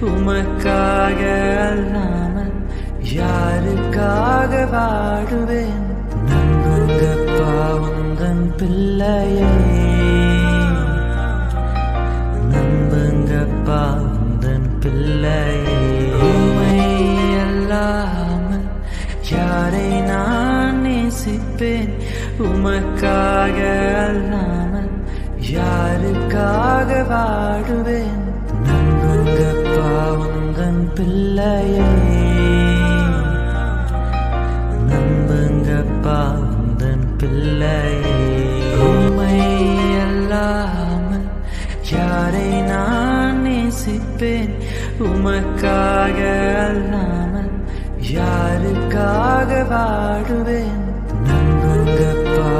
உமக்காக அல்லாமல் யாருக்காக வாடுவேன்? நம்புங்கப்பா உந்தன் பிள்ளையே, நம்புங்கப்பா உந்தன் பிள்ளையே. உம்மை அல்லாமல் யாரை நான் நேசிப்பேன்? உமக்காக அல்லாமல் யாருக்காக வாடுவேன்? நம்புங்கப்பா உந்தன் பிள்ளையே, நம்புங்கப்பா உந்தன் பிள்ளையே. உம்மை அல்லாமல் யாரை நான் நேசிப்பேன்? உமக்காக அல்லாமல் யாருக்காக வாடுவேன்? நம்புங்கப்பா